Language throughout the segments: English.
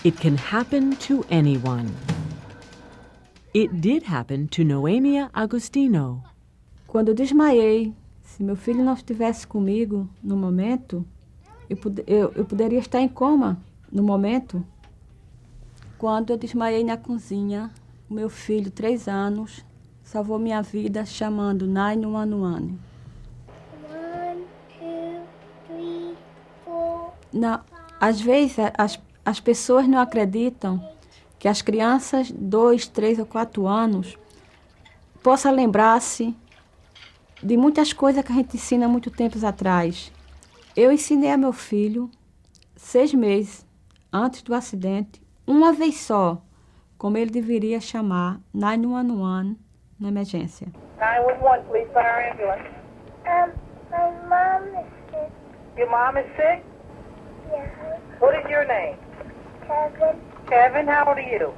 It can happen to anyone. It did happen to Noemia Agostino. Quando eu desmaiei, se meu filho não estivesse comigo no momento, eu poderia estar em coma no momento. Quando eu desmaiei na cozinha, o meu filho, 3 anos, salvou minha vida chamando 911. 1, 2, 3, 4. Às vezes, as pessoas não acreditam que as crianças, 2, 3 ou 4 anos, possam lembrar-se de muitas coisas que a gente ensina há muito tempos atrás. Eu ensinei a meu filho, 6 meses antes do acidente, uma vez só, como ele deveria chamar 911 na emergência. 911, please, fire ambulance. My mom is sick. Your mom is sick? Yeah. What is your name? Kevin. Kevin, how old are you?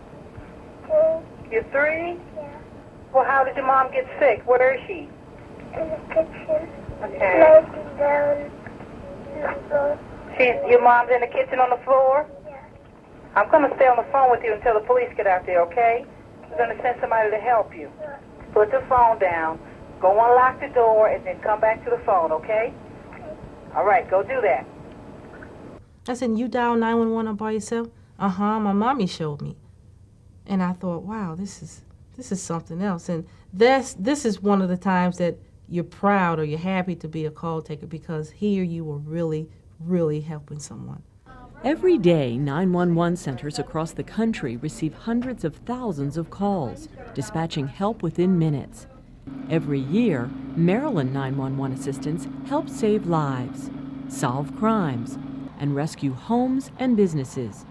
3. You're 3? Yeah. Well, how did your mom get sick? Where is she? In the kitchen. Okay. Laying down on the floor. Your mom's in the kitchen on the floor? Yeah. I'm going to stay on the phone with you until the police get out there, okay? We're going to send somebody to help you. Yeah. Put the phone down, go unlock the door, and then come back to the phone, okay? All right, go do that. I said, you dial 911 by yourself? Uh-huh, my mommy showed me. And I thought, wow, this is something else. And this is one of the times that you're proud or you're happy to be a call taker, because here you were really, really helping someone. Every day, 911 centers across the country receive hundreds of thousands of calls, dispatching help within minutes. Every year, Maryland 911 assistants help save lives, solve crimes, and rescue homes and businesses.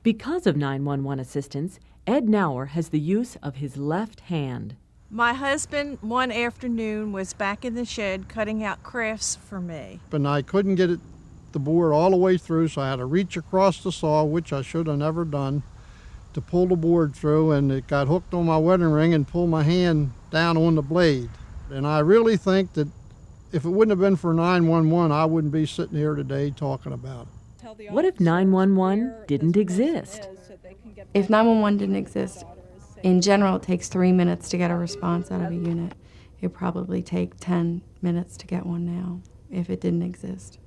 Because of 911 assistance, Ed Nauer has the use of his left hand. My husband, one afternoon, was back in the shed cutting out crafts for me. And I couldn't get the board all the way through, so I had to reach across the saw, which I should have never done, to pull the board through, and it got hooked on my wedding ring and pulled my hand down on the blade. And I really think that if it wouldn't have been for 911, I wouldn't be sitting here today talking about it. What if 911 didn't exist? If 911 didn't exist, in general, it takes 3 minutes to get a response out of a unit. It'd probably take 10 minutes to get one now if it didn't exist.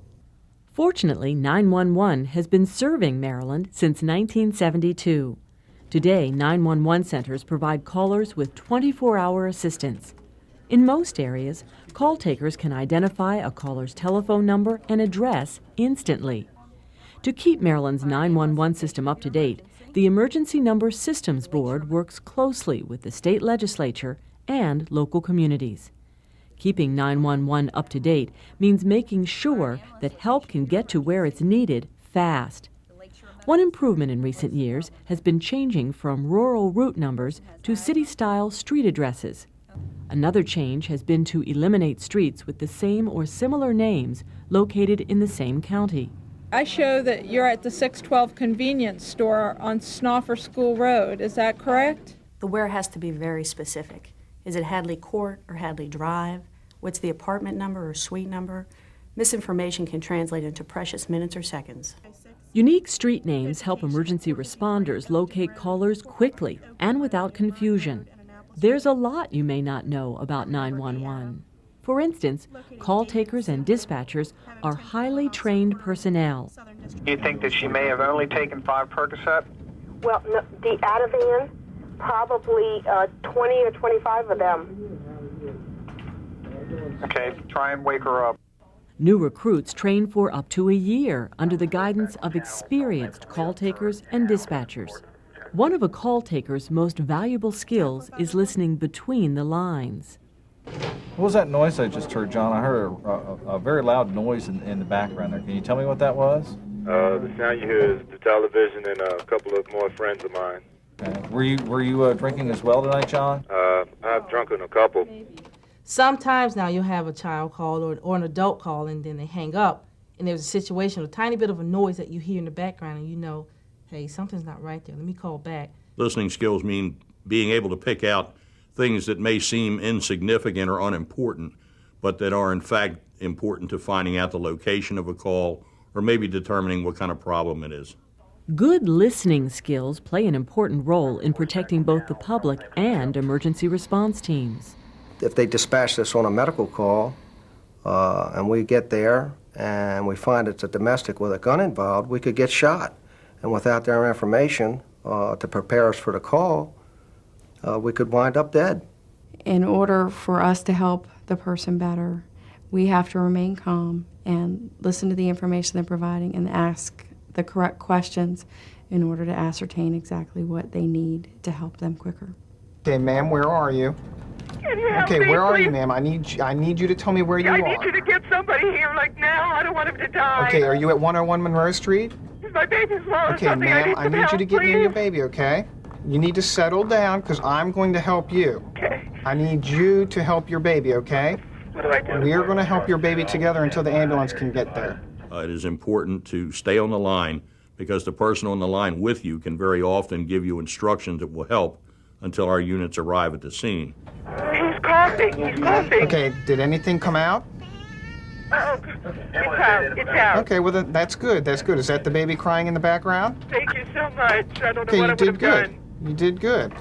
Fortunately, 911 has been serving Maryland since 1972. Today, 911 centers provide callers with 24-hour assistance. In most areas, call takers can identify a caller's telephone number and address instantly. To keep Maryland's 911 system up to date, the Emergency Number Systems Board works closely with the state legislature and local communities. Keeping 911 up to date means making sure that help can get to where it's needed fast. One improvement in recent years has been changing from rural route numbers to city-style street addresses. Another change has been to eliminate streets with the same or similar names located in the same county. I show that you're at the 612 convenience store on Snoffer School Road. Is that correct? The where has to be very specific. Is it Hadley Court or Hadley Drive? What's the apartment number or suite number? Misinformation can translate into precious minutes or seconds. Unique street names help emergency responders locate callers quickly and without confusion. There's a lot you may not know about 911. For instance, call takers and dispatchers are highly trained personnel. You think that she may have only taken 5 Percocet? Well, no, the Ativan, probably 20 or 25 of them. Okay, try and wake her up. New recruits train for up to a year under the guidance of experienced call takers and dispatchers. One of a call taker's most valuable skills is listening between the lines. What was that noise I just heard, John? I heard a very loud noise in the background there. Can you tell me what that was? The sound you hear is the television and a couple of more friends of mine. Okay. Were you drinking as well tonight, John? I've drunken a couple. Sometimes now you'll have a child call or an adult call, and then they hang up, and there's a situation, a tiny bit of a noise that you hear in the background, and you know, hey, something's not right there. Let me call back. Listening skills mean being able to pick out things that may seem insignificant or unimportant, but that are in fact important to finding out the location of a call or maybe determining what kind of problem it is. Good listening skills play an important role in protecting both the public and emergency response teams. If they dispatch us on a medical call and we get there and we find it's a domestic with a gun involved, we could get shot. And without their information to prepare us for the call, we could wind up dead. In order for us to help the person better, we have to remain calm and listen to the information they're providing and ask the correct questions in order to ascertain exactly what they need to help them quicker. Okay, ma'am, where are you? Can you help Okay, me, where are please? you, ma'am? I need you to tell me where you I are. need you to get somebody here, like now. I don't want him to die. Okay, are you at 101 Monroe Street? My baby's lost. Okay, ma'am, I need you to get me and your baby, okay? You need to settle down because I'm going to help you. Okay. I need you to help your baby, okay? What do I do? We are going to help your baby together until the ambulance can get there. It is important to stay on the line because the person on the line with you can very often give you instructions that will help until our units arrive at the scene. He's coughing. He's coughing. Okay, did anything come out? Oh, it's out. It's out. Okay, well, that's good. That's good. Is that the baby crying in the background? Thank you so much. I don't know Okay, what I you would did have good. done. You did good.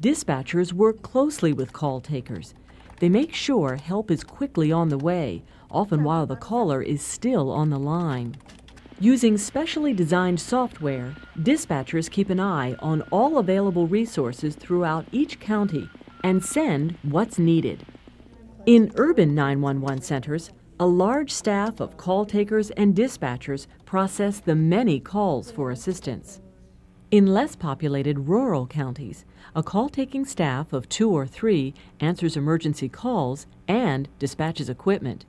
Dispatchers work closely with call takers. They make sure help is quickly on the way, often while the caller is still on the line. Using specially designed software, dispatchers keep an eye on all available resources throughout each county and send what's needed. In urban 911 centers, a large staff of call takers and dispatchers process the many calls for assistance. In less populated rural counties, a call-taking staff of 2 or 3 answers emergency calls and dispatches equipment.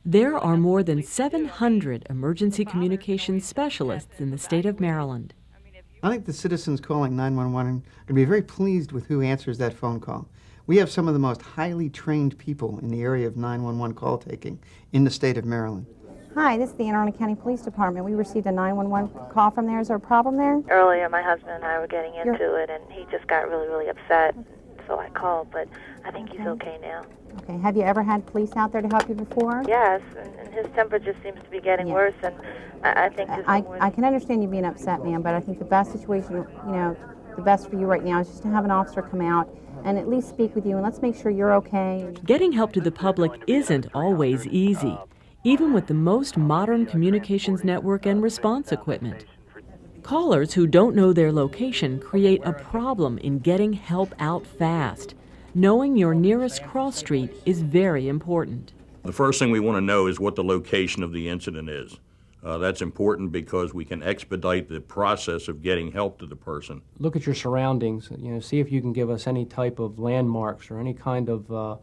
There are more than 700 emergency communications specialists in the state of Maryland. I think the citizens calling 911 are going to be very pleased with who answers that phone call. We have some of the most highly trained people in the area of 911 call taking in the state of Maryland. Hi, this is the Anne Arundel County Police Department. We received a 911 call from there. Is there a problem there? Earlier, my husband and I were getting into it, and he just got really, really upset. So I called, but I think he's okay now. Okay. Have you ever had police out there to help you before? Yes, and his temper just seems to be getting worse, and I think this I can understand you being upset, ma'am, but I think the best situation, the best for you right now is just to have an officer come out and at least speak with you, and let's make sure you're okay. Getting help to the public isn't always easy, even with the most modern communications network and response equipment. Callers who don't know their location create a problem in getting help out fast. Knowing your nearest cross street is very important. The first thing we want to know is what the location of the incident is. That's important because we can expedite the process of getting help to the person. Look at your surroundings, see if you can give us any type of landmarks or any kind of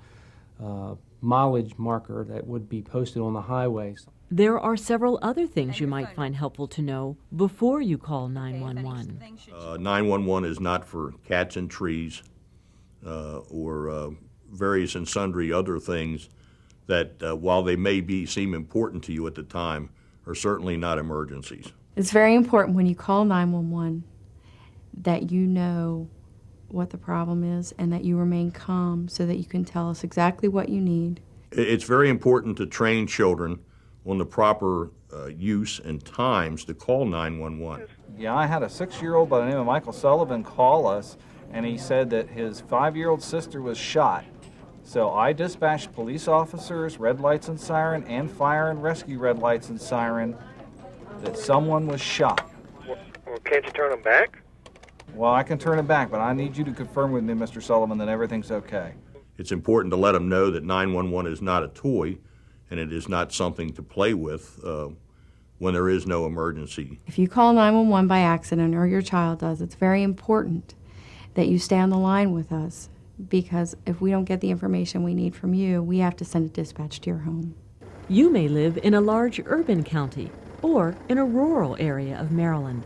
mileage marker that would be posted on the highways. There are several other things you might find helpful to know before you call 911. 911 is not for cats and trees or various and sundry other things that, while they may seem important to you at the time, are certainly not emergencies. It's very important when you call 911 that you know what the problem is and that you remain calm so that you can tell us exactly what you need. It's very important to train children on the proper use and times to call 911. Yeah, I had a 6-year-old by the name of Michael Sullivan call us, and he said that his 5-year-old sister was shot. So I dispatched police officers, red lights and siren, and fire and rescue red lights and siren that someone was shot. Well, can't you turn them back? Well, I can turn it back, but I need you to confirm with me, Mr. Sullivan, that everything's okay. It's important to let them know that 911 is not a toy, and it is not something to play with when there is no emergency. If you call 911 by accident or your child does, it's very important that you stay on the line with us, because if we don't get the information we need from you, we have to send a dispatch to your home. You may live in a large urban county or in a rural area of Maryland,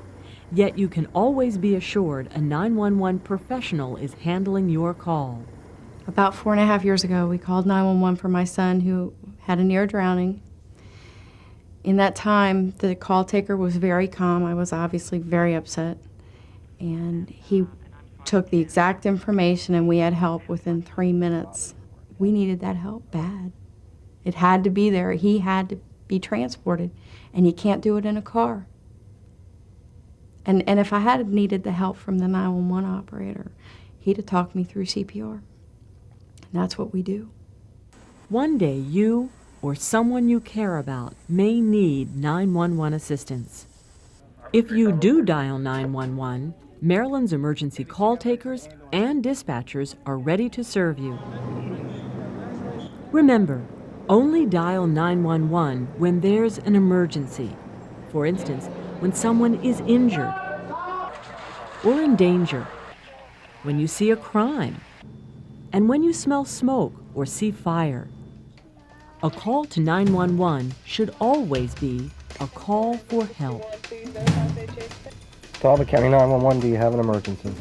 yet you can always be assured a 911 professional is handling your call. About 4.5 years ago, we called 911 for my son who had a near drowning. In that time, the call taker was very calm. I was obviously very upset, and he took the exact information, and we had help within 3 minutes. We needed that help bad. It had to be there. He had to be transported, and you can't do it in a car. And if I had needed the help from the 911 operator, he'd have talked me through CPR. And that's what we do. One day you or someone you care about may need 911 assistance. If you do dial 911, Maryland's emergency call takers and dispatchers are ready to serve you. Remember, only dial 911 when there's an emergency. For instance, when someone is injured or in danger, when you see a crime, and when you smell smoke or see fire. A call to 911 should always be a call for help. Talbot County 911, do you have an emergency?